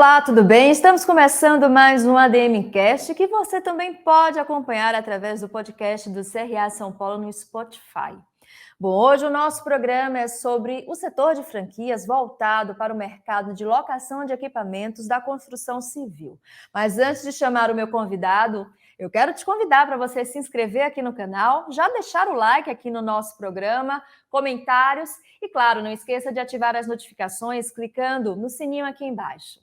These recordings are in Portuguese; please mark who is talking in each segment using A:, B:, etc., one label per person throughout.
A: Olá, tudo bem? Estamos começando mais um ADM Cast, que você também pode acompanhar através do podcast do CRA São Paulo no Spotify. Bom, hoje o nosso programa é sobre o setor de franquias voltado para o mercado de locação de equipamentos da construção civil. Mas antes de chamar o meu convidado, eu quero te convidar para você se inscrever aqui no canal, já deixar o like aqui no nosso programa, comentários e, claro, não esqueça de ativar as notificações clicando no sininho aqui embaixo.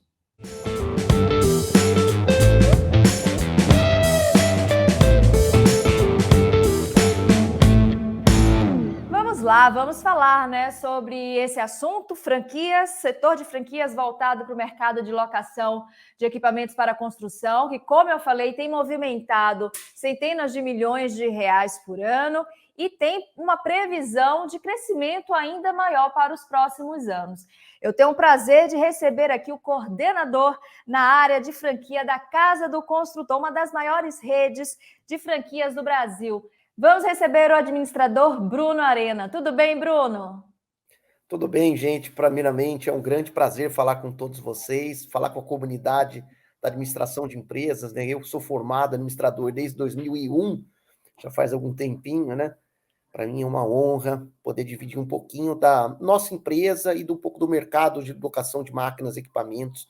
A: Vamos lá, vamos falar, sobre esse assunto, franquias, setor de franquias voltado para o mercado de locação de equipamentos para construção, que, como eu falei, tem movimentado centenas de milhões de reais por ano e tem uma previsão de crescimento ainda maior para os próximos anos. Eu tenho o prazer de receber aqui o coordenador na área de franquia da Casa do Construtor, uma das maiores redes de franquias do Brasil. Vamos receber o administrador Bruno Arena. Tudo bem, Bruno?
B: Tudo bem, gente. Primeiramente, é um grande prazer falar com todos vocês, falar com a comunidade da administração de empresas, né? Eu sou formado administrador desde 2001, já faz algum tempinho, né? Para mim é uma honra poder dividir um pouquinho da nossa empresa e um pouco do mercado de locação de máquinas, equipamentos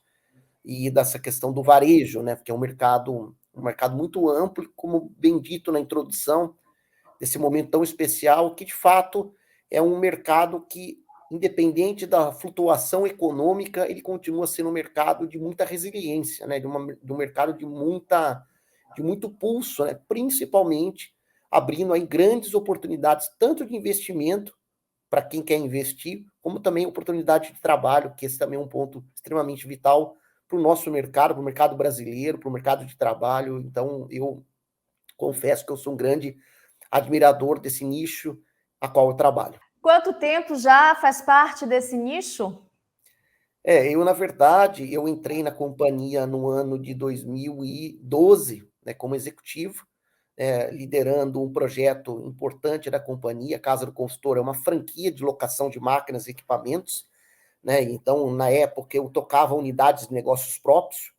B: e dessa questão do varejo, né? Porque é um mercado muito amplo, como bem dito na introdução, desse momento tão especial, que de fato é um mercado que, independente da flutuação econômica, ele continua sendo um mercado de muita resiliência, né? De um mercado de muito pulso, né? Principalmente abrindo aí grandes oportunidades, tanto de investimento para quem quer investir, como também oportunidade de trabalho, que esse também é um ponto extremamente vital para o nosso mercado, para o mercado brasileiro, para o mercado de trabalho. Então, eu confesso que eu sou um grande admirador desse nicho a qual eu trabalho.
A: Quanto tempo já faz parte desse nicho?
B: Na verdade, eu entrei na companhia no ano de 2012, né, como executivo, liderando um projeto importante da companhia. A Casa do Consultor é uma franquia de locação de máquinas e equipamentos, né? Então, na época, eu tocava unidades de negócios próprios,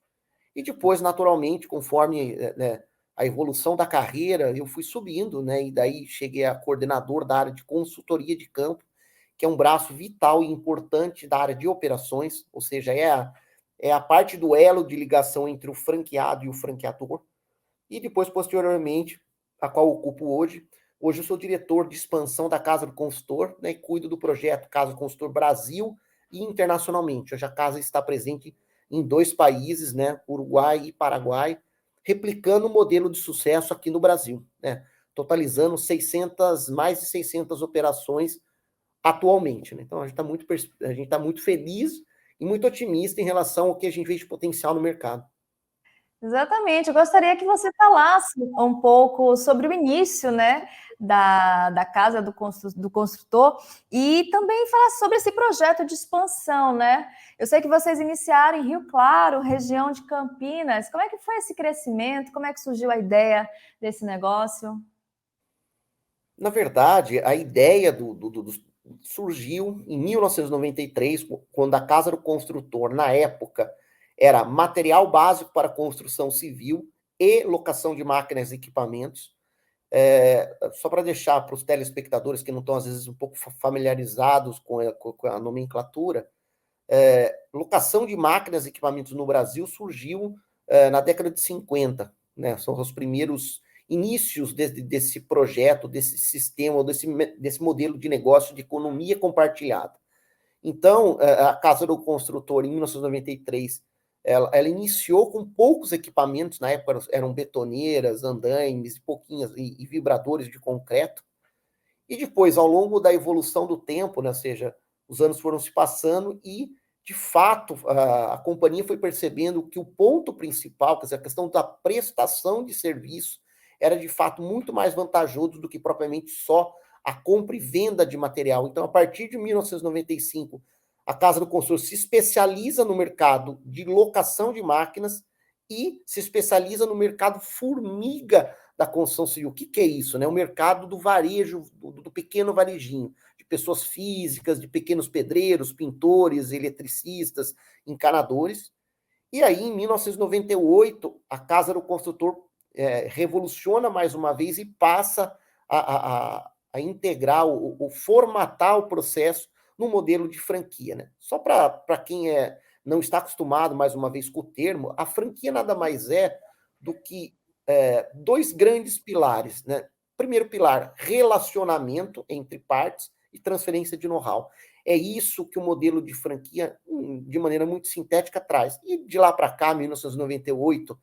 B: e depois, naturalmente, conforme né, a evolução da carreira, eu fui subindo, né? E daí cheguei a coordenador da área de consultoria de campo, que é um braço vital e importante da área de operações, ou seja, é a parte do elo de ligação entre o franqueado e o franqueador. E depois, posteriormente, a qual ocupo hoje. Hoje eu sou diretor de expansão da Casa do Consultor, né, e cuido do projeto Casa do Consultor Brasil e internacionalmente. Hoje a casa está presente em 2 países, né, Uruguai e Paraguai, replicando o modelo de sucesso aqui no Brasil, né, totalizando mais de 600 operações atualmente, né? Então a gente está muito feliz e muito otimista em relação ao que a gente vê de potencial no mercado.
A: Exatamente. Eu gostaria que você falasse um pouco sobre o início, da Casa do Construtor e também falasse sobre esse projeto de expansão, né? Eu sei que vocês iniciaram em Rio Claro, região de Campinas. Como é que foi esse crescimento? Como é que surgiu a ideia desse negócio?
B: Na verdade, a ideia surgiu em 1993, quando a Casa do Construtor, na época, era material básico para construção civil e locação de máquinas e equipamentos. Só para deixar para os telespectadores que não estão, às vezes, um pouco familiarizados com a nomenclatura, locação de máquinas e equipamentos no Brasil surgiu na década de 50, né? São os primeiros inícios desse projeto, desse sistema, desse modelo de negócio de economia compartilhada. Então, a Casa do Construtor, em 1993, ela iniciou com poucos equipamentos, na época eram betoneiras, andaimes, pouquinhas, e vibradores de concreto. E depois, ao longo da evolução do tempo, né, ou seja, os anos foram se passando e, de fato, a companhia foi percebendo que o ponto principal, quer dizer, a questão da prestação de serviço, era, de fato, muito mais vantajoso do que propriamente só a compra e venda de material. Então, a partir de 1995, a Casa do Consultor se especializa no mercado de locação de máquinas e se especializa no mercado formiga da construção civil. O que é isso? Né? O mercado do varejo, do pequeno varejinho, de pessoas físicas, de pequenos pedreiros, pintores, eletricistas, encanadores. E aí, em 1998, a Casa do Construtor revoluciona mais uma vez e passa a integrar, formatar o processo no modelo de franquia, né? Só para quem não está acostumado, mais uma vez, com o termo, a franquia nada mais é do que dois grandes pilares, né? Primeiro pilar, relacionamento entre partes e transferência de know-how. É isso que o modelo de franquia, de maneira muito sintética, traz. E de lá para cá, 1998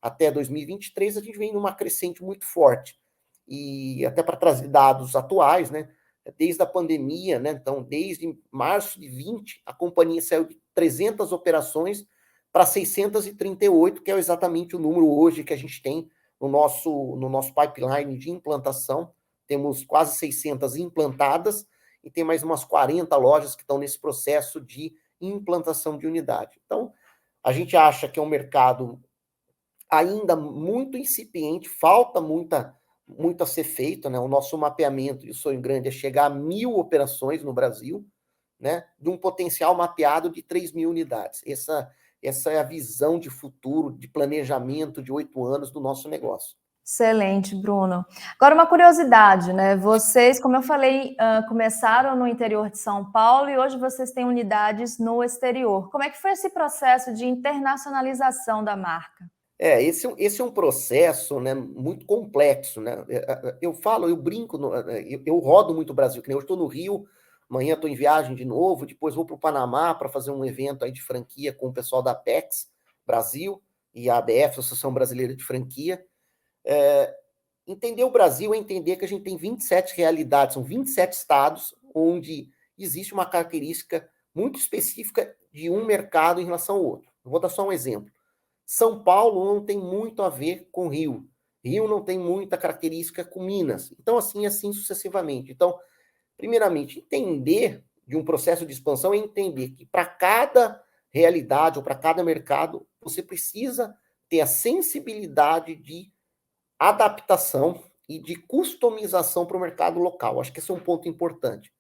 B: até 2023, a gente vem numa crescente muito forte. E até para trazer dados atuais, né? Desde a pandemia, né? Então, desde março de 20, a companhia saiu de 300 operações para 638, que é exatamente o número hoje que a gente tem no nosso pipeline de implantação. Temos quase 600 implantadas e tem mais umas 40 lojas que estão nesse processo de implantação de unidade. Então, a gente acha que é um mercado ainda muito incipiente, falta muito a ser feito, né? O nosso mapeamento e o sonho grande é chegar a 1.000 operações no Brasil, né? De um potencial mapeado de 3.000 unidades. Essa é a visão de futuro, de planejamento de 8 anos do nosso negócio.
A: Excelente, Bruno. Agora, uma curiosidade, né? Vocês, como eu falei, começaram no interior de São Paulo e hoje vocês têm unidades no exterior. Como é que foi esse processo de internacionalização da marca?
B: Esse é um processo, né, muito complexo, né? Eu brinco, eu rodo muito o Brasil, que nem eu estou no Rio, amanhã estou em viagem de novo, depois vou para o Panamá para fazer um evento aí de franquia com o pessoal da Apex Brasil e a ABF, Associação Brasileira de Franquia. Entender o Brasil é entender que a gente tem 27 realidades, são 27 estados onde existe uma característica muito específica de um mercado em relação ao outro. Eu vou dar só um exemplo. São Paulo não tem muito a ver com Rio. Rio não tem muita característica com Minas. Então, assim sucessivamente. Então, primeiramente, entender de um processo de expansão é entender que para cada realidade ou para cada mercado, você precisa ter a sensibilidade de adaptação e de customização para o mercado local. Acho que esse é um ponto importante.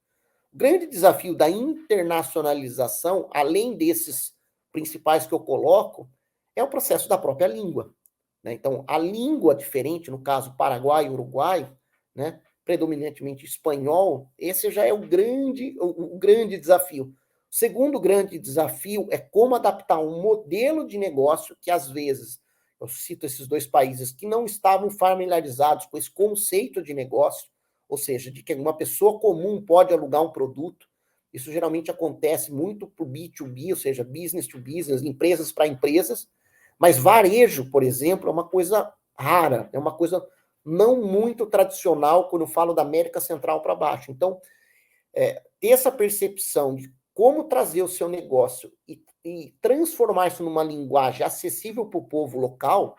B: O grande desafio da internacionalização, além desses principais que eu coloco, é o processo da própria língua. Né? Então, a língua diferente, no caso Paraguai e Uruguai, né, predominantemente espanhol, esse já é o grande desafio. O segundo grande desafio é como adaptar um modelo de negócio que, às vezes, eu cito esses dois países que não estavam familiarizados com esse conceito de negócio, ou seja, de que uma pessoa comum pode alugar um produto. Isso geralmente acontece muito para o B2B, ou seja, business to business, empresas para empresas, mas varejo, por exemplo, é uma coisa rara, é uma coisa não muito tradicional quando eu falo da América Central para baixo. Então, ter essa percepção de como trazer o seu negócio e transformar isso numa linguagem acessível para o povo local,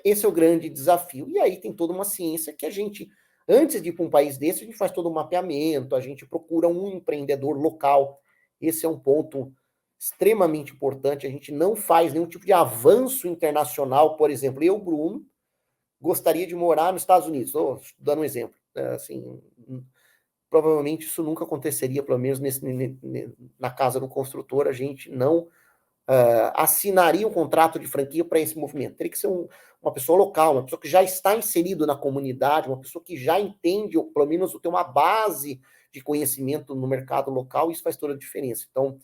B: esse é o grande desafio. E aí tem toda uma ciência que a gente, antes de ir para um país desse, a gente faz todo um mapeamento, a gente procura um empreendedor local. Esse é um ponto extremamente importante. A gente não faz nenhum tipo de avanço internacional. Por exemplo, eu, Bruno, gostaria de morar nos Estados Unidos. Estou dando um exemplo. Assim, provavelmente isso nunca aconteceria, pelo menos na casa do construtor, a gente não assinaria um contrato de franquia para esse movimento. Teria que ser uma pessoa local, uma pessoa que já está inserido na comunidade, uma pessoa que já entende, ou pelo menos tem uma base de conhecimento no mercado local, isso faz toda a diferença. Então,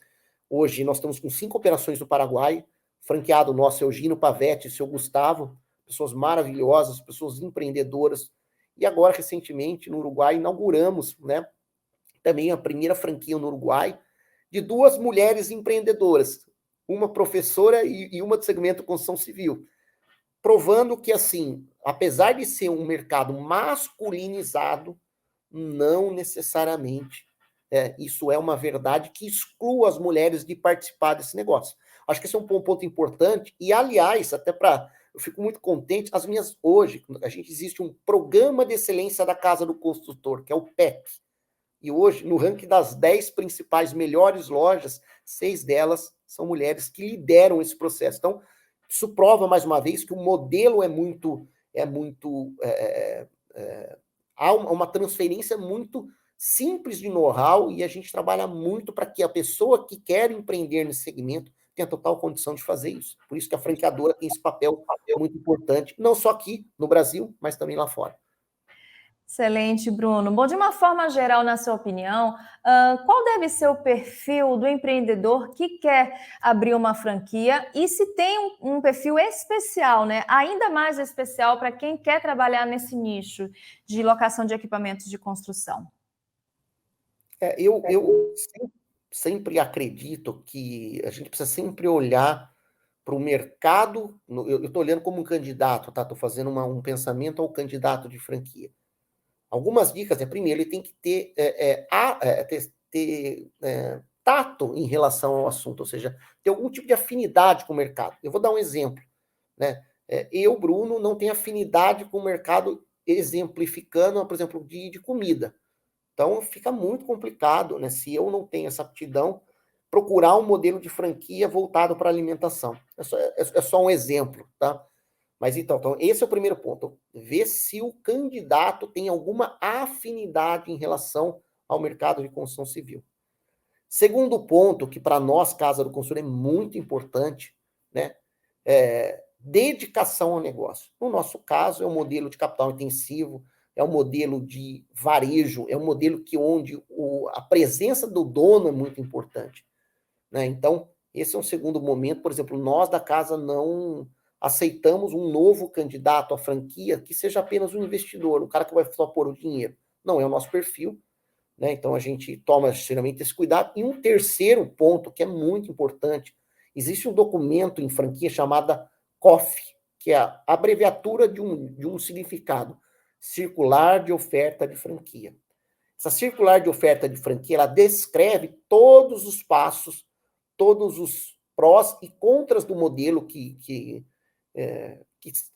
B: hoje nós estamos com 5 operações no Paraguai, franqueado nosso é o Gino Pavetti e o seu Gustavo, pessoas maravilhosas, pessoas empreendedoras, e agora, recentemente, no Uruguai, inauguramos, né, também a primeira franquia no Uruguai, de 2 mulheres empreendedoras, uma professora e uma do segmento construção civil, provando que, assim, apesar de ser um mercado masculinizado, não necessariamente isso é uma verdade que exclua as mulheres de participar desse negócio. Acho que esse é um ponto importante, e, aliás, eu fico muito contente, hoje, existe um programa de excelência da Casa do Construtor, que é o PEC, e hoje, no ranking das 10 principais melhores lojas, 6 delas são mulheres que lideram esse processo. Então, isso prova, mais uma vez, que o modelo há uma transferência muito simples de know-how, e a gente trabalha muito para que a pessoa que quer empreender nesse segmento tenha total condição de fazer isso. Por isso que a franqueadora tem esse papel muito importante, não só aqui no Brasil, mas também lá fora.
A: Excelente, Bruno. Bom, de uma forma geral, na sua opinião, qual deve ser o perfil do empreendedor que quer abrir uma franquia e se tem um perfil especial, né? Ainda mais especial para quem quer trabalhar nesse nicho de locação de equipamentos de construção?
B: Eu sempre acredito que a gente precisa sempre olhar para o mercado. Eu estou olhando como um candidato, tá? Estou fazendo um pensamento ao candidato de franquia. Algumas dicas primeiro, ele tem que ter tato em relação ao assunto, ou seja, ter algum tipo de afinidade com o mercado. Eu vou dar um exemplo, né? Eu, Bruno, não tenho afinidade com o mercado, exemplificando, por exemplo, de comida. Então, fica muito complicado, né? Se eu não tenho essa aptidão, procurar um modelo de franquia voltado para alimentação. É só um exemplo, tá? Mas então, esse é o primeiro ponto. Ver se o candidato tem alguma afinidade em relação ao mercado de construção civil. Segundo ponto, que para nós, Casa do Consultor, é muito importante, né? Dedicação ao negócio. No nosso caso, é um modelo de capital intensivo, é um modelo de varejo, é um modelo onde a presença do dono é muito importante, né? Então, esse é um segundo momento. Por exemplo, nós da casa não aceitamos um novo candidato à franquia que seja apenas um investidor, o cara que vai só pôr o dinheiro. Não é o nosso perfil, né? Então a gente toma geralmente esse cuidado. E um terceiro ponto que é muito importante, existe um documento em franquia chamada COF, que é a abreviatura de um significado, Circular de Oferta de Franquia. Essa circular de oferta de franquia, ela descreve todos os passos, todos os prós e contras do modelo que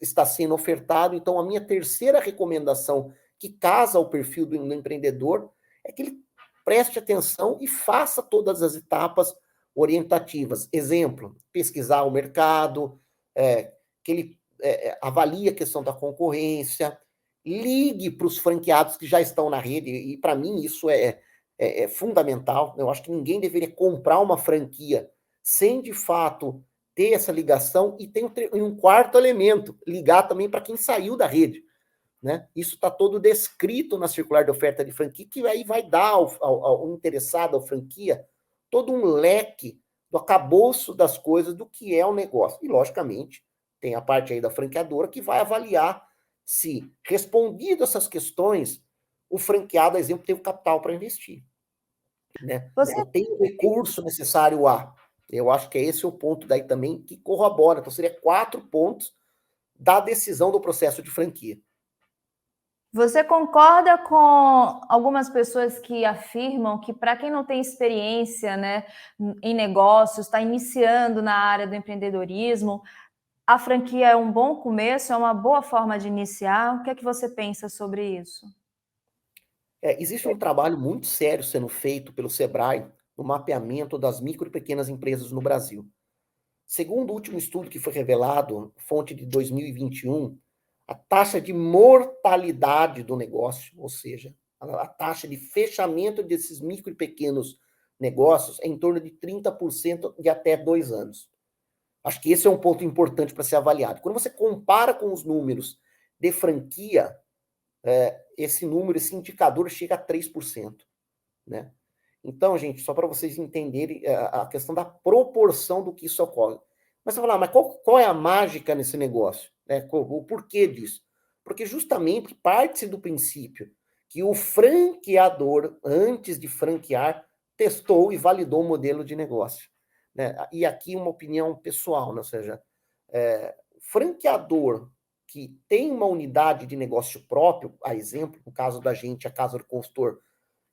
B: está sendo ofertado. Então, a minha terceira recomendação, que casa ao perfil do empreendedor, é que ele preste atenção e faça todas as etapas orientativas. Exemplo, pesquisar o mercado, que ele avalie a questão da concorrência, ligue para os franqueados que já estão na rede, e para mim isso é fundamental. Eu acho que ninguém deveria comprar uma franquia sem, de fato, ter essa ligação. E tem um quarto elemento, ligar também para quem saiu da rede, né? Isso está todo descrito na circular de oferta de franquia, que aí vai dar ao interessado, à franquia, todo um leque do acabouço das coisas do que é o negócio. E, logicamente, tem a parte aí da franqueadora que vai avaliar se, respondido essas questões, o franqueado, a exemplo, tem o capital para investir, né?
A: Você
B: Tem o recurso necessário a. Eu acho que esse é o ponto daí também que corrobora. Então, seria 4 pontos da decisão do processo de franquia.
A: Você concorda com algumas pessoas que afirmam que para quem não tem experiência, né, em negócios, está iniciando na área do empreendedorismo, a franquia é um bom começo, é uma boa forma de iniciar? O que é que você pensa sobre isso?
B: Existe um trabalho muito sério sendo feito pelo Sebrae no mapeamento das micro e pequenas empresas no Brasil. Segundo o último estudo que foi revelado, fonte de 2021, a taxa de mortalidade do negócio, ou seja, a taxa de fechamento desses micro e pequenos negócios, é em torno de 30% de até 2 anos. Acho que esse é um ponto importante para ser avaliado. Quando você compara com os números de franquia, esse número, esse indicador chega a 3%, né? Então, gente, só para vocês entenderem a questão da proporção do que isso ocorre. Mas você vai falar, mas qual é a mágica nesse negócio? O porquê disso? Porque justamente parte-se do princípio que o franqueador, antes de franquear, testou e validou o modelo de negócio, né? E aqui uma opinião pessoal, né? Ou seja, franqueador que tem uma unidade de negócio próprio, a exemplo, no caso da gente, a Casa do Consultor,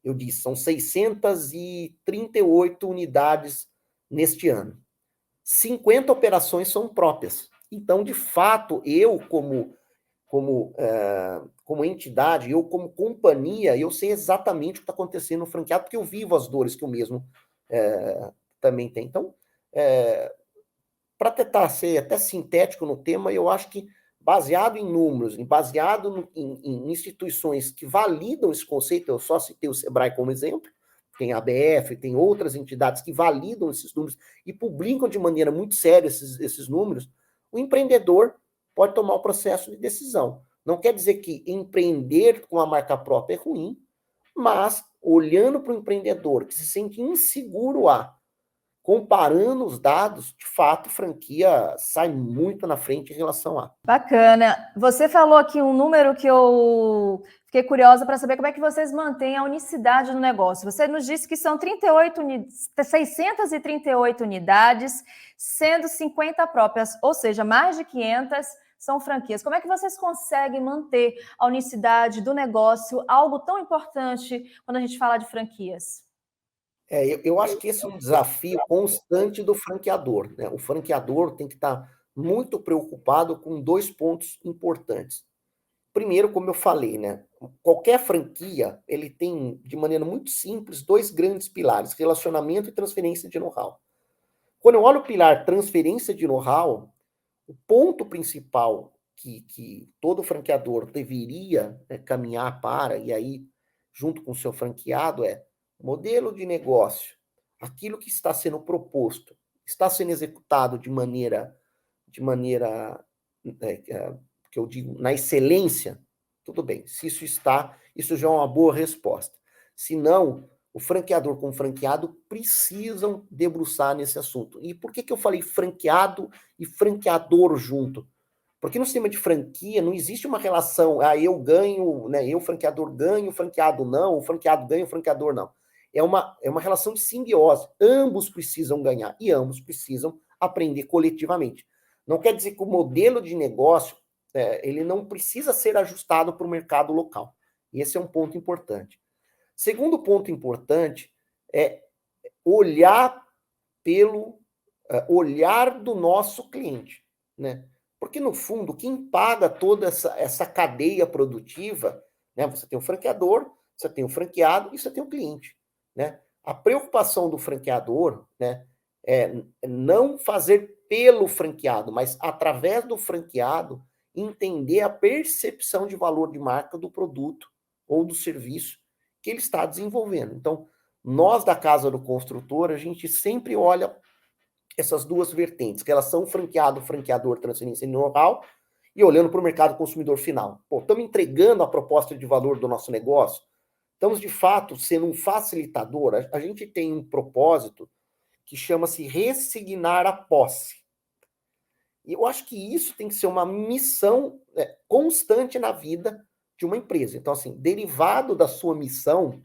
B: eu disse, são 638 unidades neste ano. 50 operações são próprias. Então, de fato, eu como entidade, eu como companhia, eu sei exatamente o que está acontecendo no franqueado, porque eu vivo as dores que eu mesmo também tenho. Então, para tentar ser até sintético no tema, eu acho que baseado em números, baseado em instituições que validam esse conceito, eu só citei o Sebrae como exemplo, tem a ABF, tem outras entidades que validam esses números e publicam de maneira muito séria esses números, o empreendedor pode tomar o processo de decisão. Não quer dizer que empreender com a marca própria é ruim, mas olhando para o empreendedor que se sente inseguro comparando os dados, de fato, franquia sai muito na frente em relação a.
A: Bacana. Você falou aqui um número que eu fiquei curiosa para saber como é que vocês mantêm a unicidade do negócio. Você nos disse que são 638 unidades, sendo 50 próprias, ou seja, mais de 500 são franquias. Como é que vocês conseguem manter a unicidade do negócio, algo tão importante quando a gente fala de franquias?
B: Eu acho que esse é um desafio constante do franqueador, né? O franqueador tem que estar muito preocupado com 2 pontos importantes. Primeiro, como eu falei, né? Qualquer franquia, ele tem, de maneira muito simples, 2 grandes pilares: relacionamento e transferência de know-how. Quando eu olho o pilar transferência de know-how, o ponto principal que todo franqueador deveria, né, caminhar para, e aí, junto com o seu franqueado, é modelo de negócio, aquilo que está sendo proposto, está sendo executado de maneira que eu digo, na excelência, tudo bem. Se isso está, isso já é uma boa resposta. Se não, o franqueador com o franqueado precisam debruçar nesse assunto. E por que eu falei franqueado e franqueador junto? Porque no sistema de franquia não existe uma relação, eu ganho, né, eu franqueador ganho, o franqueado não, o franqueado ganha, o franqueador não. É uma relação de simbiose. Ambos precisam ganhar e ambos precisam aprender coletivamente. Não quer dizer que o modelo de negócio ele não precisa ser ajustado para o mercado local. Esse é um ponto importante. Segundo ponto importante é olhar pelo olhar do nosso cliente, né? Porque, no fundo, quem paga toda essa cadeia produtiva, né? Você tem o franqueador, você tem o franqueado e você tem o cliente, né? A preocupação do franqueador, né, é não fazer pelo franqueado, mas através do franqueado entender a percepção de valor de marca do produto ou do serviço que ele está desenvolvendo. Então, nós da Casa do Construtor, a gente sempre olha essas 2 vertentes, relação franqueado-franqueador, transferência de know-how, e olhando para o mercado consumidor final. Pô, estamos entregando a proposta de valor do nosso negócio? Estamos, de fato, sendo um facilitador? A gente tem um propósito que chama-se ressignar a posse. E eu acho que isso tem que ser uma missão constante na vida de uma empresa. Então, assim, derivado da sua missão,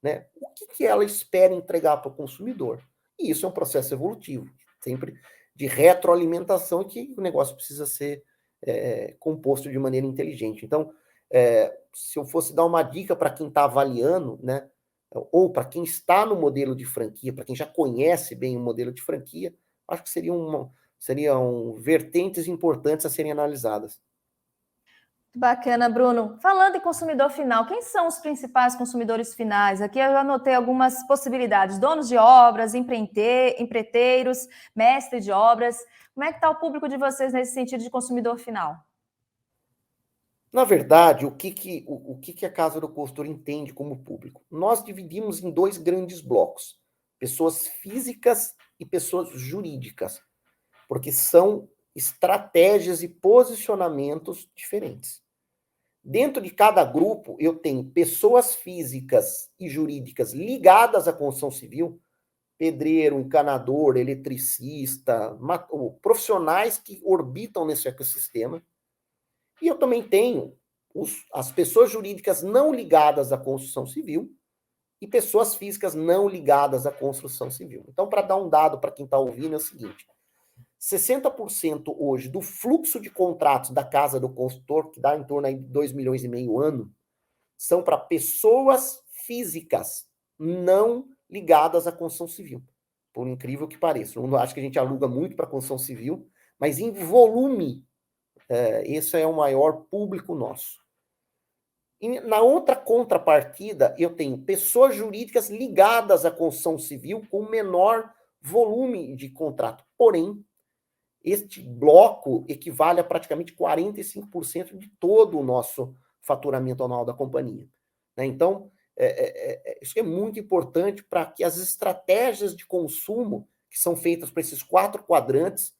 B: né, o que ela espera entregar para o consumidor? E isso é um processo evolutivo, sempre de retroalimentação, e que o negócio precisa ser composto de maneira inteligente. Então, se eu fosse dar uma dica para quem está avaliando, né, ou para quem está no modelo de franquia, para quem já conhece bem o modelo de franquia, acho que seriam vertentes importantes a serem analisadas.
A: Bacana, Bruno. Falando em consumidor final, quem são os principais consumidores finais? Aqui eu anotei algumas possibilidades: donos de obras, empreiteiros, mestre de obras. Como é que está o público de vocês nesse sentido de consumidor final?
B: Na verdade, o que a Casa do Consultor entende como público? Nós dividimos em 2 grandes blocos: pessoas físicas e pessoas jurídicas, porque são estratégias e posicionamentos diferentes. Dentro de cada grupo, eu tenho pessoas físicas e jurídicas ligadas à construção civil, pedreiro, encanador, eletricista, profissionais que orbitam nesse ecossistema. E eu também tenho as pessoas jurídicas não ligadas à construção civil e pessoas físicas não ligadas à construção civil. Então, para dar um dado para quem está ouvindo, é o seguinte: 60% hoje do fluxo de contratos da Casa do Consultor, que dá em torno de 2,5 milhões ano, são para pessoas físicas não ligadas à construção civil. Por incrível que pareça. Eu acho que a gente aluga muito para a construção civil, mas em volume, esse é o maior público nosso. E na outra contrapartida, eu tenho pessoas jurídicas ligadas à construção civil com menor volume de contrato. Porém, este bloco equivale a praticamente 45% de todo o nosso faturamento anual da companhia. Né? Então, isso é muito importante para que as estratégias de consumo que são feitas para esses 4 quadrantes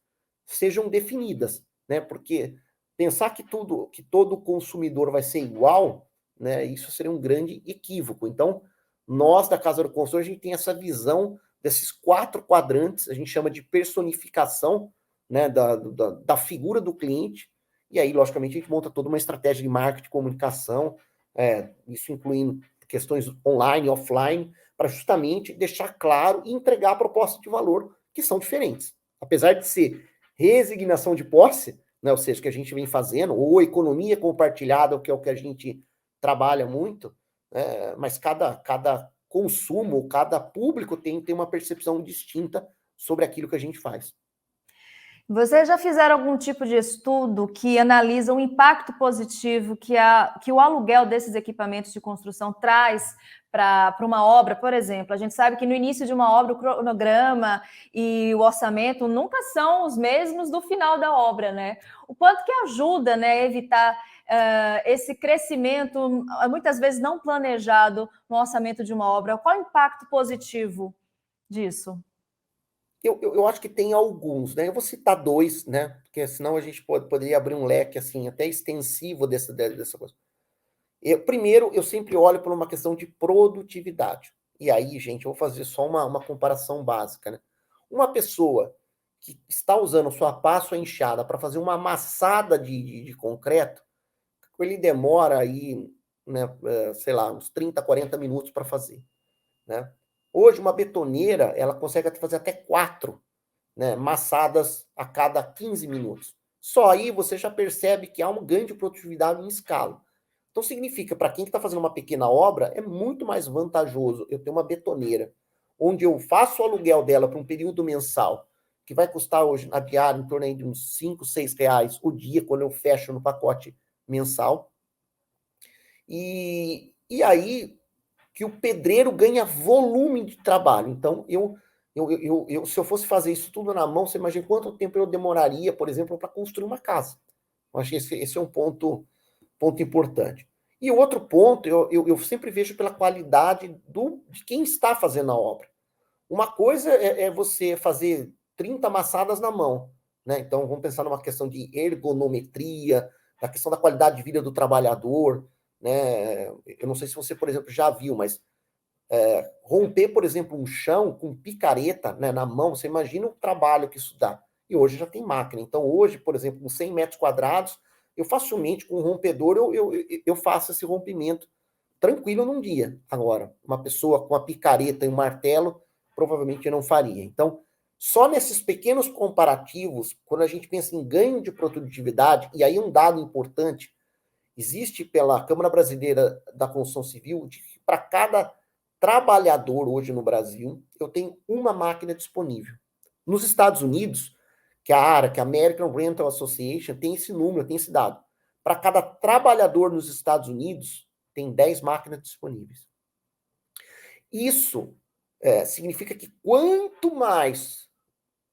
B: sejam definidas, né? Porque pensar que todo consumidor vai ser igual, né? Isso seria um grande equívoco. Então, nós da Casa do Consultor, a gente tem essa visão desses 4 quadrantes, a gente chama de personificação, né, da figura do cliente, e aí, logicamente, a gente monta toda uma estratégia de marketing, comunicação, isso incluindo questões online, offline, para justamente deixar claro e entregar a proposta de valor que são diferentes. Apesar de ser resignação de posse, né, ou seja, que a gente vem fazendo, ou economia compartilhada, que é o que a gente trabalha muito, mas cada consumo, cada público tem uma percepção distinta sobre aquilo que a gente faz.
A: Vocês já fizeram algum tipo de estudo que analisa o impacto positivo que o aluguel desses equipamentos de construção traz para uma obra? Por exemplo, a gente sabe que no início de uma obra o cronograma e o orçamento nunca são os mesmos do final da obra, né? O quanto que ajuda, né, a evitar esse crescimento, muitas vezes não planejado, no orçamento de uma obra? Qual o impacto positivo disso?
B: Eu acho que tem alguns, né? Eu vou citar 2, né? Porque senão a gente poderia abrir um leque assim até extensivo dessa coisa. Primeiro, eu sempre olho por uma questão de produtividade. E aí, gente, eu vou fazer só uma comparação básica, né? Uma pessoa que está usando sua pá, sua enxada para fazer uma amassada de concreto, ele demora aí, né, sei lá, uns 30, 40 minutos para fazer, né? Hoje, uma betoneira, ela consegue fazer até 4, né, massadas a cada 15 minutos. Só aí você já percebe que há um ganho de produtividade em escala. Então significa, para quem está fazendo uma pequena obra, é muito mais vantajoso eu ter uma betoneira, onde eu faço o aluguel dela por um período mensal, que vai custar hoje na diária em torno aí de uns 5, 6 reais o dia, quando eu fecho no pacote mensal. E aí que o pedreiro ganha volume de trabalho. Então, se eu fosse fazer isso tudo na mão, você imagina quanto tempo eu demoraria, por exemplo, para construir uma casa. Eu acho que esse é um ponto importante. E o outro ponto, eu sempre vejo pela qualidade de quem está fazendo a obra. Uma coisa é você fazer 30 amassadas na mão, né? Então, vamos pensar numa questão de ergonometria, na questão da qualidade de vida do trabalhador, né? Eu não sei se você, por exemplo, já viu, mas romper, por exemplo, um chão com picareta, né, na mão, você imagina o trabalho que isso dá. E hoje já tem máquina. Então, hoje, por exemplo, com 100 metros quadrados, eu facilmente, com um rompedor, eu faço esse rompimento tranquilo num dia. Agora, uma pessoa com a picareta e um martelo, provavelmente não faria. Então, só nesses pequenos comparativos, quando a gente pensa em ganho de produtividade, e aí um dado importante, existe pela Câmara Brasileira da Construção Civil, de que para cada trabalhador hoje no Brasil, eu tenho uma máquina disponível. Nos Estados Unidos, que a ARA, que é a American Rental Association, tem esse número, tem esse dado. Para cada trabalhador nos Estados Unidos, tem 10 máquinas disponíveis. Isso significa que quanto mais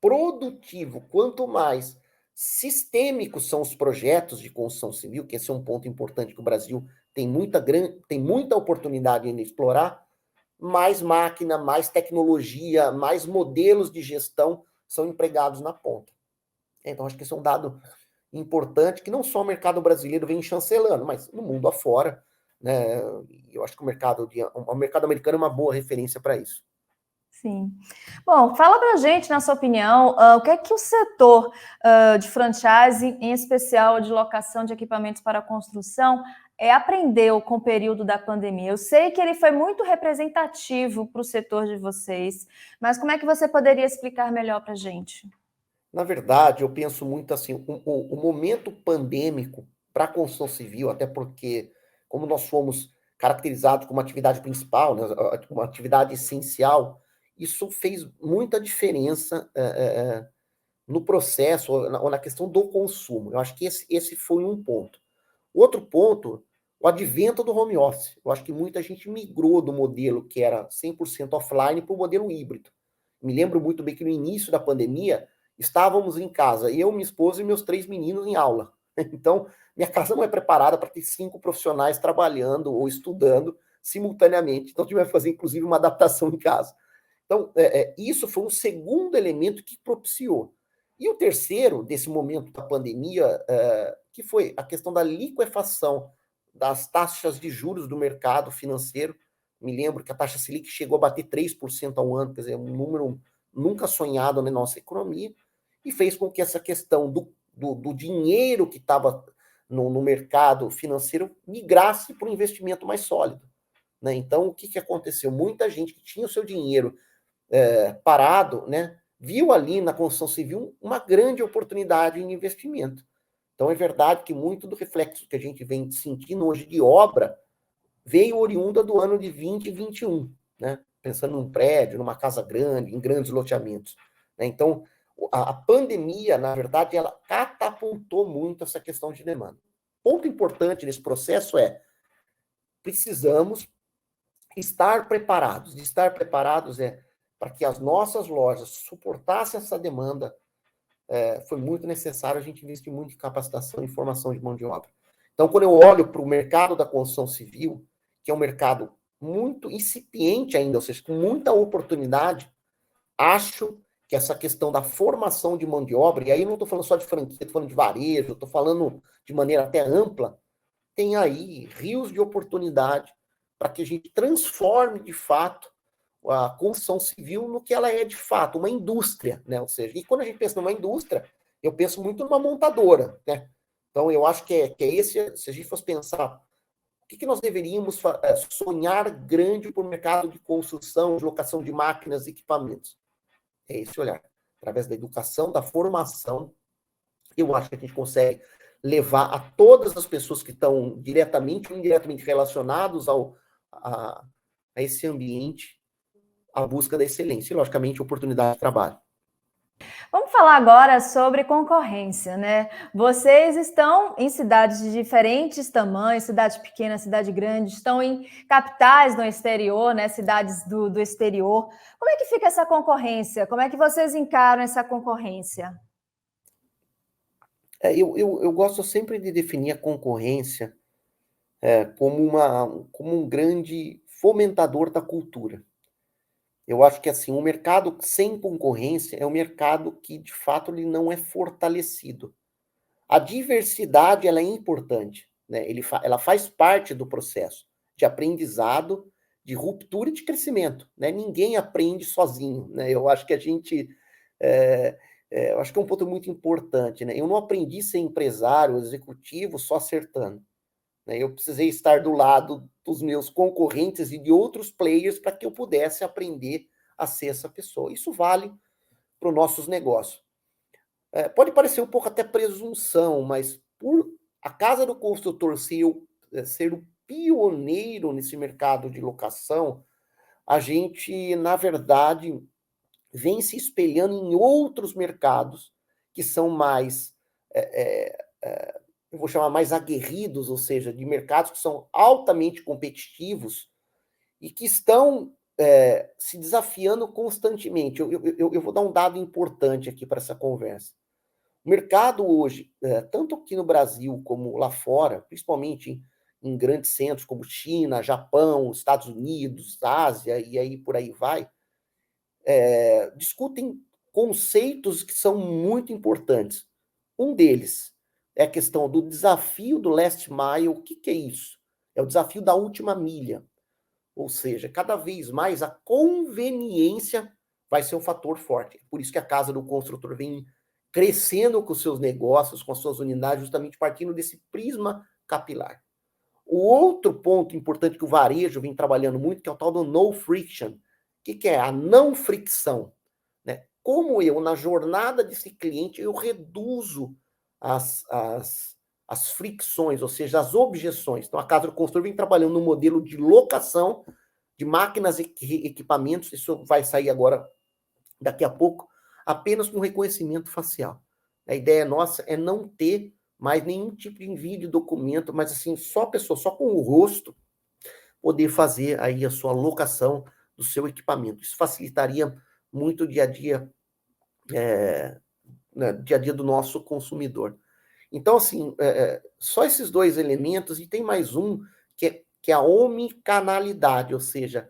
B: produtivo, quanto mais sistêmicos são os projetos de construção civil, que esse é um ponto importante que o Brasil tem muita oportunidade em explorar, mais máquina, mais tecnologia, mais modelos de gestão são empregados na ponta. Então, acho que esse é um dado importante, que não só o mercado brasileiro vem chancelando, mas no mundo afora, né? Eu acho que o mercado americano é uma boa referência para isso.
A: Sim. Bom, fala para a gente, na sua opinião, o que é que o setor de franchising, em especial de locação de equipamentos para construção, aprendeu com o período da pandemia? Eu sei que ele foi muito representativo para o setor de vocês, mas como é que você poderia explicar melhor para a gente?
B: Na verdade, eu penso muito assim, o momento pandêmico para a construção civil, até porque, como nós fomos caracterizados como atividade principal, né, uma atividade essencial, isso fez muita diferença no processo ou na questão do consumo. Eu acho que esse foi um ponto. Outro ponto, o advento do home office. Eu acho que muita gente migrou do modelo que era 100% offline para o modelo híbrido. Me lembro muito bem que no início da pandemia, estávamos em casa, eu, minha esposa e meus 3 meninos em aula. Então, minha casa não é preparada para ter 5 profissionais trabalhando ou estudando simultaneamente. Então, tivemos que fazer, inclusive, uma adaptação em casa. Então, isso foi um segundo elemento que propiciou. E o terceiro, desse momento da pandemia, que foi a questão da liquefação das taxas de juros do mercado financeiro. Me lembro que a taxa Selic chegou a bater 3% ao ano, quer dizer, um número nunca sonhado na nossa economia, e fez com que essa questão do dinheiro que estava no mercado financeiro migrasse para um investimento mais sólido. Né? Então, o que aconteceu? Muita gente que tinha o seu dinheiro parado, né, viu ali na construção civil uma grande oportunidade em investimento. Então, é verdade que muito do reflexo que a gente vem sentindo hoje de obra veio oriunda do ano de 20 e 21, né? Pensando num prédio, numa casa grande, em grandes loteamentos. Né? Então, a pandemia, na verdade, ela catapultou muito essa questão de demanda. Ponto importante nesse processo precisamos estar preparados. De estar preparados para que as nossas lojas suportassem essa demanda, foi muito necessário a gente investir muito em capacitação e formação de mão de obra. Então, quando eu olho para o mercado da construção civil, que é um mercado muito incipiente ainda, ou seja, com muita oportunidade, acho que essa questão da formação de mão de obra, e aí não estou falando só de franquia, estou falando de varejo, estou falando de maneira até ampla, tem aí rios de oportunidade para que a gente transforme, de fato, a construção civil no que ela é, de fato, uma indústria, né? Ou seja, e quando a gente pensa numa indústria, eu penso muito numa montadora, né? Então, eu acho que é esse, se a gente fosse pensar, o que nós deveríamos sonhar grande para o mercado de construção, de locação de máquinas e equipamentos? É esse olhar. Através da educação, da formação, eu acho que a gente consegue levar a todas as pessoas que estão diretamente ou indiretamente relacionados a esse ambiente a busca da excelência e, logicamente, oportunidade de trabalho.
A: Vamos falar agora sobre concorrência, né? Vocês estão em cidades de diferentes tamanhos, cidade pequena, cidade grande, estão em capitais no exterior, né? Cidades do exterior. Como é que fica essa concorrência? Como é que vocês encaram essa concorrência?
B: Eu gosto sempre de definir a concorrência como um grande fomentador da cultura. Eu acho que assim, um mercado sem concorrência é um mercado que, de fato, ele não é fortalecido. A diversidade ela é importante, né? Ela faz parte do processo de aprendizado, de ruptura e de crescimento. Né? Ninguém aprende sozinho. Né? Eu acho que eu acho que é um ponto muito importante. Né? Eu não aprendi a ser empresário, executivo, só acertando. Né? Eu precisei estar do lado dos meus concorrentes e de outros players para que eu pudesse aprender a ser essa pessoa. Isso vale para os nossos negócios. Pode parecer um pouco até presunção, mas por a Casa do Construtor ser o pioneiro nesse mercado de locação, a gente, na verdade, vem se espelhando em outros mercados que são mais, eu vou chamar mais aguerridos, ou seja, de mercados que são altamente competitivos e que estão se desafiando constantemente. Eu vou dar um dado importante aqui para essa conversa. O mercado hoje, tanto aqui no Brasil como lá fora, principalmente em grandes centros como China, Japão, Estados Unidos, Ásia e aí por aí vai, discutem conceitos que são muito importantes. Um deles é a questão do desafio do last mile. O que é isso? É o desafio da última milha. Ou seja, cada vez mais a conveniência vai ser um fator forte. Por isso que a Casa do Construtor vem crescendo com os seus negócios, com as suas unidades, justamente partindo desse prisma capilar. O outro ponto importante que o varejo vem trabalhando muito, que é o tal do no friction. O que é? A não fricção. Né? Como eu, na jornada desse cliente, eu reduzo as fricções, ou seja, as objeções. Então, a Casa do Construtor vem trabalhando no modelo de locação de máquinas e equipamentos, isso vai sair agora, daqui a pouco, apenas com reconhecimento facial. A ideia nossa é não ter mais nenhum tipo de envio de documento, mas assim, só a pessoa, só com o rosto, poder fazer aí a sua locação do seu equipamento. Isso facilitaria muito o dia a dia né, dia a dia do nosso consumidor. Então, assim, só esses dois elementos, e tem mais um, que é a omnicanalidade, ou seja,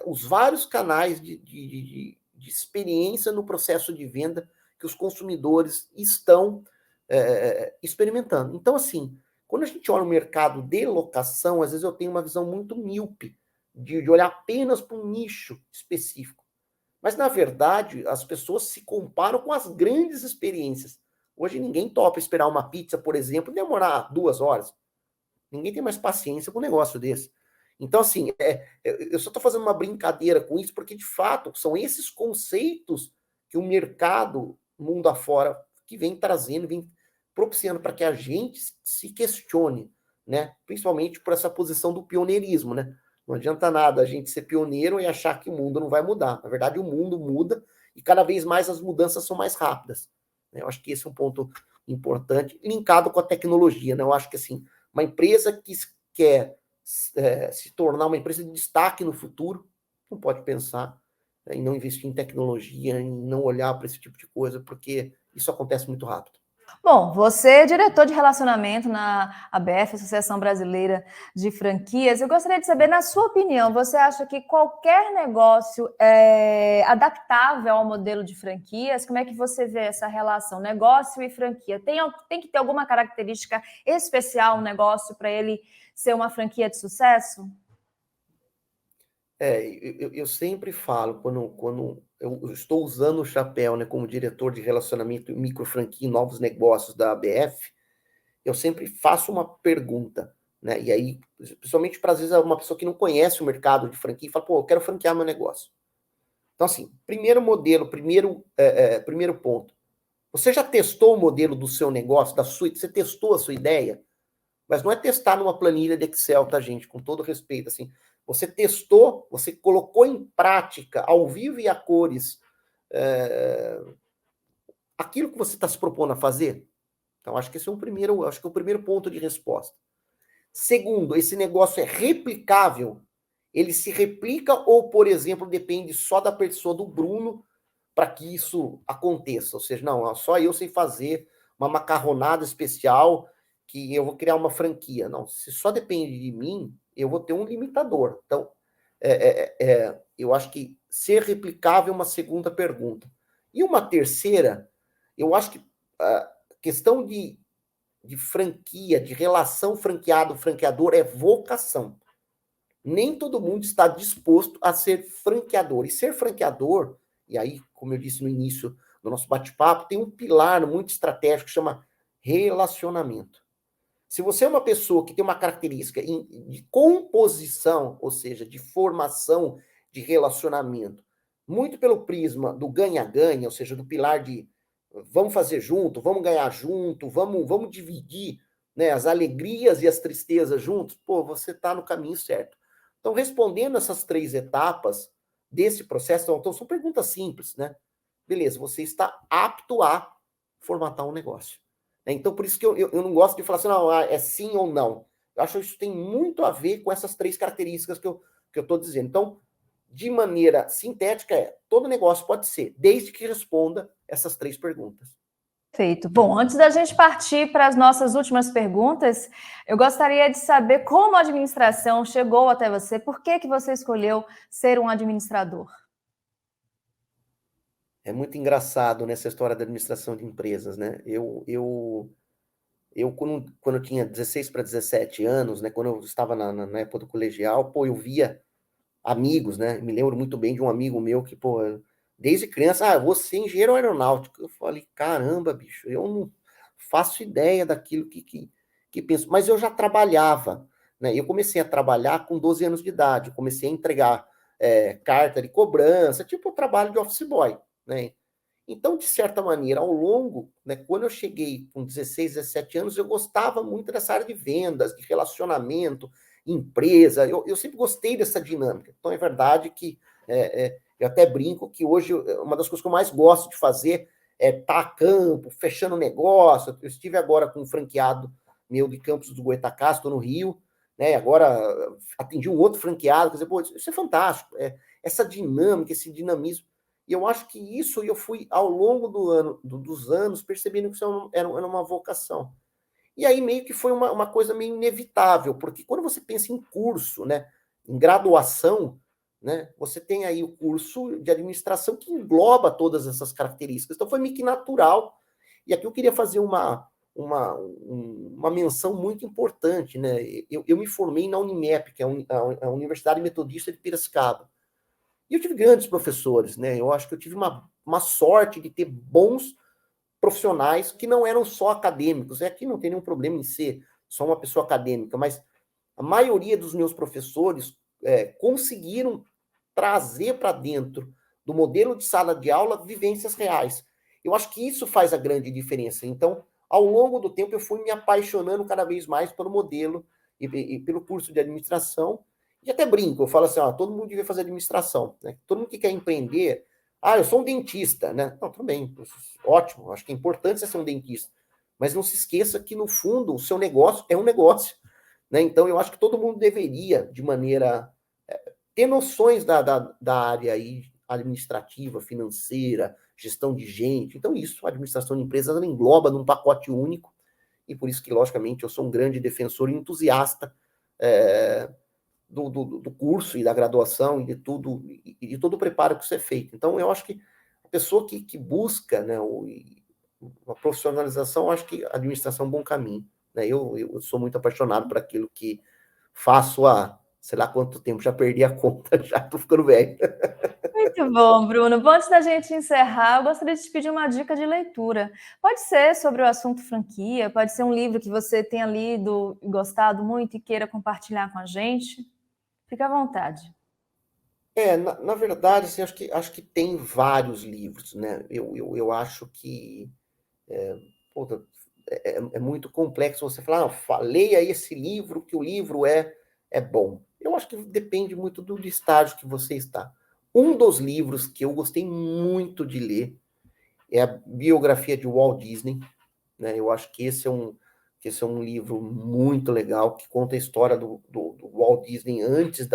B: os vários canais de experiência no processo de venda que os consumidores estão experimentando. Então, assim, quando a gente olha o mercado de locação, às vezes eu tenho uma visão muito míope de olhar apenas para um nicho específico. Mas, na verdade, as pessoas se comparam com as grandes experiências. Hoje ninguém topa esperar uma pizza, por exemplo, e demorar 2 horas. Ninguém tem mais paciência com um negócio desse. Então, assim, eu só estou fazendo uma brincadeira com isso, porque, de fato, são esses conceitos que o mercado, mundo afora, que vem trazendo, vem propiciando para que a gente se questione, né? Principalmente por essa posição do pioneirismo, né? Não adianta nada a gente ser pioneiro e achar que o mundo não vai mudar. Na verdade, o mundo muda e cada vez mais as mudanças são mais rápidas. Eu acho que esse é um ponto importante, linkado com a tecnologia, né? Eu acho que, assim, uma empresa que quer se tornar uma empresa de destaque no futuro, não pode pensar em não investir em tecnologia, em não olhar para esse tipo de coisa, porque isso acontece muito rápido.
A: Bom, você é diretor de relacionamento na ABF, Associação Brasileira de Franquias. Eu gostaria de saber, na sua opinião, você acha que qualquer negócio é adaptável ao modelo de franquias? Como é que você vê essa relação, negócio e franquia? Tem que ter alguma característica especial um negócio para ele ser uma franquia de sucesso?
B: Eu sempre falo, quando eu estou usando o chapéu, né, como diretor de relacionamento micro franquia e novos negócios da ABF, eu sempre faço uma pergunta, né? E aí, principalmente para às vezes uma pessoa que não conhece o mercado de franquia e fala, pô, eu quero franquear meu negócio. Então, assim, primeiro modelo, primeiro ponto. Você já testou o modelo do seu negócio, você testou a sua ideia? Mas não é testar numa planilha de Excel, tá, gente? Com todo respeito, assim. Você testou, você colocou em prática, ao vivo e a cores, aquilo que você está se propondo a fazer? Então, acho que esse é o primeiro ponto de resposta. Segundo, esse negócio é replicável? Ele se replica ou, por exemplo, depende só da pessoa do Bruno para que isso aconteça? Ou seja, não, só eu sei fazer uma macarronada especial que eu vou criar uma franquia. Não, se só depende de mim, eu vou ter um limitador. Então, eu acho que ser replicável é uma segunda pergunta. E uma terceira, eu acho que a questão de franquia, de relação franqueado-franqueador é vocação. Nem todo mundo está disposto a ser franqueador. E ser franqueador, e aí, como eu disse no início do nosso bate-papo, tem um pilar muito estratégico que chama relacionamento. Se você é uma pessoa que tem uma característica de composição, ou seja, de formação de relacionamento, muito pelo prisma do ganha-ganha, ou seja, do pilar de vamos fazer junto, vamos ganhar junto, vamos dividir, né, as alegrias e as tristezas juntos, pô, você está no caminho certo. Então, respondendo essas 3 etapas desse processo, então são perguntas simples, né? Beleza, você está apto a formatar um negócio. Então, por isso que eu não gosto de falar assim, não, é sim ou não. Eu acho que isso tem muito a ver com essas 3 características que eu estou dizendo. Então, de maneira sintética, todo negócio pode ser, desde que responda essas 3 perguntas.
A: Perfeito. Bom, antes da gente partir para as nossas últimas perguntas, eu gostaria de saber como a administração chegou até você, por que você escolheu ser um administrador?
B: É muito engraçado nessa história da administração de empresas, né? Eu quando eu tinha 16 para 17 anos, né, quando eu estava na época do colegial, pô, eu via amigos, né? Me lembro muito bem de um amigo meu que, pô, desde criança, você é engenheiro aeronáutico. Eu falei, caramba, bicho, eu não faço ideia daquilo que penso. Mas eu já trabalhava, né? Eu comecei a trabalhar com 12 anos de idade. Eu comecei a entregar carta de cobrança, tipo o trabalho de office boy, né? Então, de certa maneira, ao longo, né, quando eu cheguei com 16, 17 anos, eu gostava muito dessa área de vendas, de relacionamento, empresa. Eu sempre gostei dessa dinâmica. Então, é verdade que eu até brinco que hoje uma das coisas que eu mais gosto de fazer é estar a campo, fechando negócio. Eu estive agora com um franqueado meu de Campos do Goytacás, estou no Rio, né? Agora atendi um outro franqueado. Quer dizer, pô, isso é fantástico. Essa dinâmica, esse dinamismo. E eu acho que isso eu fui, ao longo dos anos, percebendo que isso era uma vocação. E aí meio que foi uma coisa meio inevitável, porque quando você pensa em curso, né, em graduação, né, você tem aí o curso de administração que engloba todas essas características. Então foi meio que natural. E aqui eu queria fazer uma menção muito importante, né? Eu me formei na Unimep, que é a Universidade Metodista de Piracicaba. E eu tive grandes professores, né? Eu acho que eu tive uma sorte de ter bons profissionais que não eram só acadêmicos. Aqui não tem nenhum problema em ser só uma pessoa acadêmica, mas a maioria dos meus professores conseguiram trazer para dentro do modelo de sala de aula vivências reais. Eu acho que isso faz a grande diferença. Então, ao longo do tempo, eu fui me apaixonando cada vez mais pelo modelo e pelo curso de administração. E até brinco, eu falo assim, ó, todo mundo devia fazer administração. Né? Todo mundo que quer empreender, eu sou um dentista, né? Não, tudo bem, ótimo, acho que é importante você ser um dentista. Mas não se esqueça que, no fundo, o seu negócio é um negócio. Né? Então, eu acho que todo mundo deveria, de maneira ter noções da área aí administrativa, financeira, gestão de gente. Então, isso, a administração de empresas, ela engloba num pacote único, e por isso que, logicamente, eu sou um grande defensor e entusiasta do curso e da graduação e de tudo, e de todo o preparo que isso é feito. Então, eu acho que a pessoa que busca, né, uma profissionalização, eu acho que a administração é um bom caminho. Né? Eu sou muito apaixonado por aquilo que faço há sei lá quanto tempo, já perdi a conta, já tô ficando velho.
A: Muito bom, Bruno. Bom, antes da gente encerrar, eu gostaria de te pedir uma dica de leitura. Pode ser sobre o assunto franquia, pode ser um livro que você tenha lido e gostado muito e queira compartilhar com a gente. Fique à vontade.
B: Na verdade, assim, acho que tem vários livros, né? Eu acho que puta, é muito complexo você falar, leia esse livro, que o livro é bom. Eu acho que depende muito do estágio que você está. Um dos livros que eu gostei muito de ler é a biografia de Walt Disney, né? Eu acho que esse é um livro muito legal, que conta a história do Walt Disney antes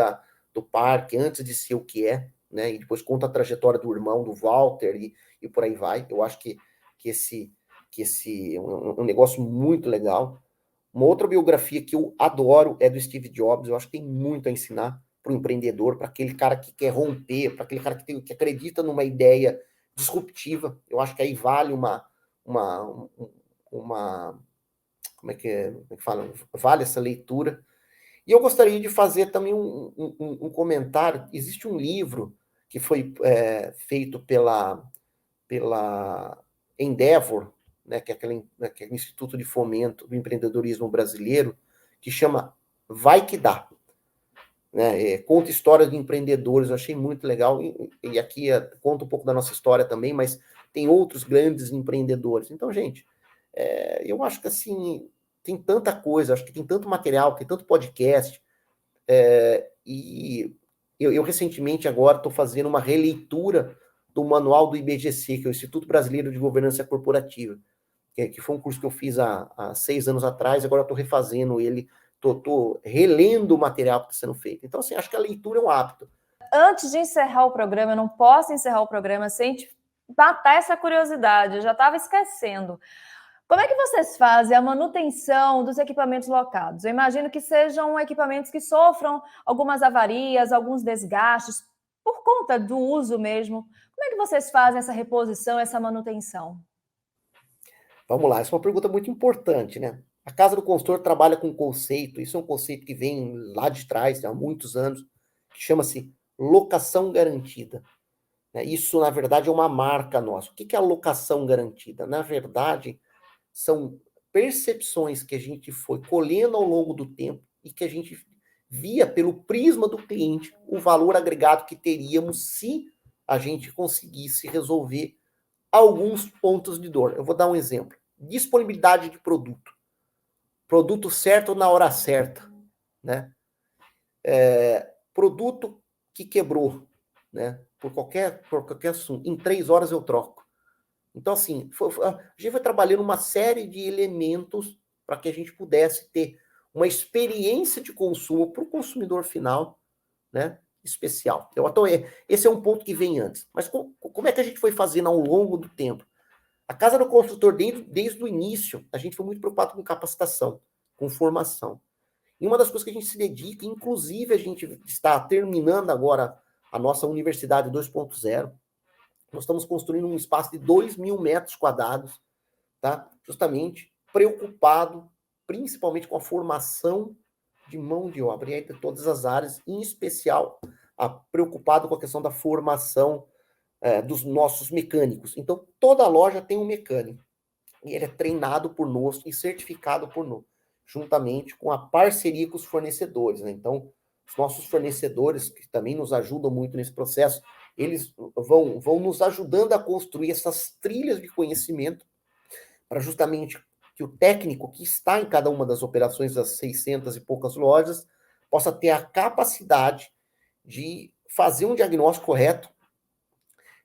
B: do parque, antes de ser o que é, né? E depois conta a trajetória do irmão, do Walter, e por aí vai. Eu acho que esse é um negócio muito legal. Uma outra biografia que eu adoro é do Steve Jobs. Eu acho que tem muito a ensinar para o empreendedor, para aquele cara que quer romper, para aquele cara que acredita numa ideia disruptiva. Eu acho que aí vale uma como é que fala? Vale essa leitura. E eu gostaria de fazer também um comentário. Existe um livro que foi feito pela Endeavor, né, que é aquele Instituto de Fomento do Empreendedorismo Brasileiro, que chama Vai Que Dá. Né? Conta histórias de empreendedores, eu achei muito legal, e aqui conta um pouco da nossa história também, mas tem outros grandes empreendedores. Então, gente, eu acho que assim, tem tanta coisa, acho que tem tanto material, tem tanto podcast, e eu recentemente agora estou fazendo uma releitura do manual do IBGC, que é o Instituto Brasileiro de Governança Corporativa, que foi um curso que eu fiz há 6 anos atrás, agora estou refazendo ele, estou relendo o material que está sendo feito. Então, assim, acho que a leitura é um hábito.
A: Antes de encerrar o programa, eu não posso encerrar o programa sem te matar essa curiosidade, eu já estava esquecendo. Como é que vocês fazem a manutenção dos equipamentos locados? Eu imagino que sejam equipamentos que sofram algumas avarias, alguns desgastes, por conta do uso mesmo. Como é que vocês fazem essa reposição, essa manutenção?
B: Vamos lá, essa é uma pergunta muito importante, né? A Casa do Consultor trabalha com um conceito, isso é um conceito que vem lá de trás, há muitos anos, que chama-se locação garantida. Isso, na verdade, é uma marca nossa. O que é a locação garantida? Na verdade, são percepções que a gente foi colhendo ao longo do tempo e que a gente via pelo prisma do cliente o valor agregado que teríamos se a gente conseguisse resolver alguns pontos de dor. Eu vou dar um exemplo. Disponibilidade de produto. Produto certo na hora certa, né? Produto que quebrou, né? Por qualquer assunto. Em 3 horas eu troco. Então, assim, a gente foi trabalhando uma série de elementos para que a gente pudesse ter uma experiência de consumo para o consumidor final, né? especial. Então, esse é um ponto que vem antes. Mas como é que a gente foi fazendo ao longo do tempo? A Casa do Construtor, desde o início, a gente foi muito preocupado com capacitação, com formação. E uma das coisas que a gente se dedica, inclusive a gente está terminando agora a nossa Universidade 2.0, nós estamos construindo um espaço de 2.000 metros quadrados, tá? Justamente preocupado principalmente com a formação de mão de obra, e aí de todas as áreas, em especial preocupado com a questão da formação dos nossos mecânicos. Então, toda loja tem um mecânico, e ele é treinado por nós e certificado por nós, juntamente com a parceria com os fornecedores, né? Então, os nossos fornecedores, que também nos ajudam muito nesse processo, eles vão nos ajudando a construir essas trilhas de conhecimento para justamente que o técnico que está em cada uma das operações das 600 e poucas lojas possa ter a capacidade de fazer um diagnóstico correto,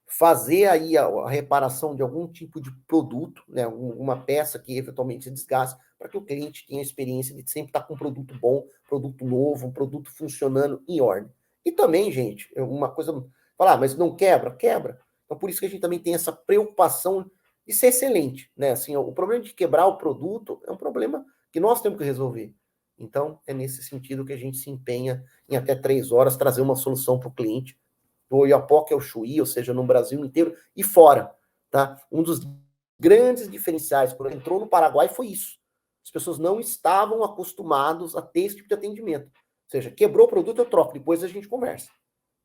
B: fazer aí a reparação de algum tipo de produto, né, uma peça que eventualmente se desgaste, para que o cliente tenha a experiência de sempre estar com um produto bom, produto novo, um produto funcionando em ordem. E também, gente, uma coisa, falar, mas não quebra? Quebra. Então, por isso que a gente também tem essa preocupação de ser excelente, né? Assim, o problema de quebrar o produto é um problema que nós temos que resolver. Então, é nesse sentido que a gente se empenha em até 3 horas trazer uma solução para o cliente, do Oiapoque ao Chuí, ou seja, no Brasil inteiro e fora, tá? Um dos grandes diferenciais quando entrou no Paraguai foi isso. As pessoas não estavam acostumadas a ter esse tipo de atendimento. Ou seja, quebrou o produto, eu troco, depois a gente conversa.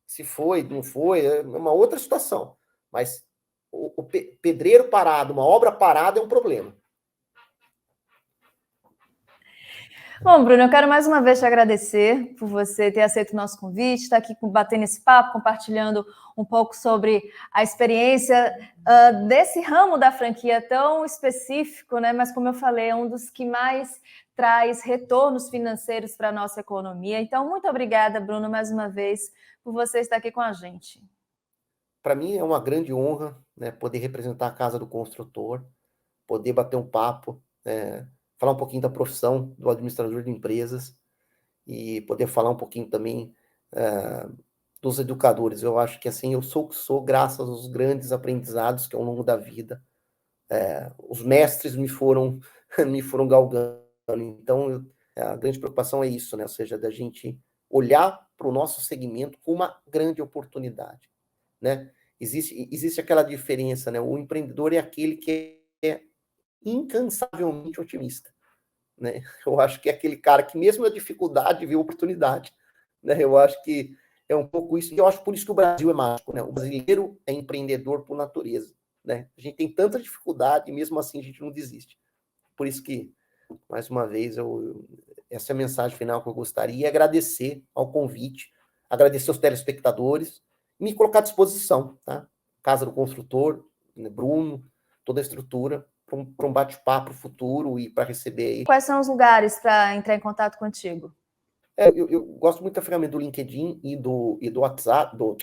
B: Se foi, não foi, é uma outra situação. Mas o pedreiro parado, uma obra parada é um problema.
A: Bom, Bruno, eu quero mais uma vez te agradecer por você ter aceito o nosso convite, estar aqui batendo esse papo, compartilhando um pouco sobre a experiência desse ramo da franquia tão específico, né? Mas, como eu falei, é um dos que mais traz retornos financeiros para a nossa economia. Então, muito obrigada, Bruno, mais uma vez, por você estar aqui com a gente.
B: Para mim é uma grande honra, né, poder representar a Casa do Construtor, poder bater um papo, falar um pouquinho da profissão do administrador de empresas e poder falar um pouquinho também dos educadores. Eu acho que assim, eu sou o que sou graças aos grandes aprendizados que ao longo da vida os mestres me foram galgando. Então, a grande preocupação é isso, né? Ou seja, da gente olhar para o nosso segmento com uma grande oportunidade, né? Existe aquela diferença, né? O empreendedor é aquele que é incansavelmente otimista, né? Eu acho que é aquele cara que mesmo na dificuldade vê oportunidade, né? Eu acho que é um pouco isso, e eu acho por isso que o Brasil é mágico, né? O brasileiro é empreendedor por natureza, né? A gente tem tanta dificuldade e mesmo assim a gente não desiste. Por isso que, mais uma vez, essa é a mensagem final que eu gostaria, e agradecer ao convite, agradecer aos telespectadores, e me colocar à disposição, tá? Casa do Construtor, né, Bruno, toda a estrutura, para um bate-papo futuro e para receber aí.
A: Quais são os lugares para entrar em contato contigo?
B: Eu gosto muito da ferramenta do LinkedIn e do WhatsApp, do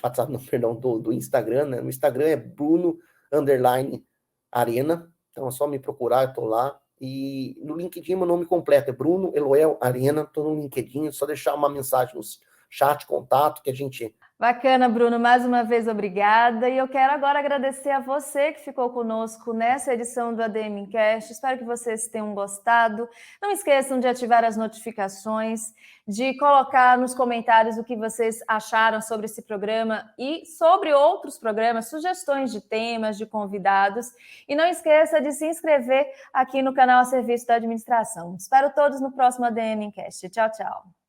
B: Instagram, né? No Instagram é Bruno_Arena, então é só me procurar, eu tô lá. E no LinkedIn meu nome completo é Bruno Eloel Arena, tô no LinkedIn, é só deixar uma mensagem no chat, contato, que a gente...
A: Bacana, Bruno, mais uma vez obrigada, e eu quero agora agradecer a você que ficou conosco nessa edição do ADM Incast. Espero que vocês tenham gostado. Não esqueçam de ativar as notificações, de colocar nos comentários o que vocês acharam sobre esse programa e sobre outros programas, sugestões de temas, de convidados, e não esqueça de se inscrever aqui no canal A Serviço da Administração. Espero todos no próximo ADM Incast. Tchau, tchau.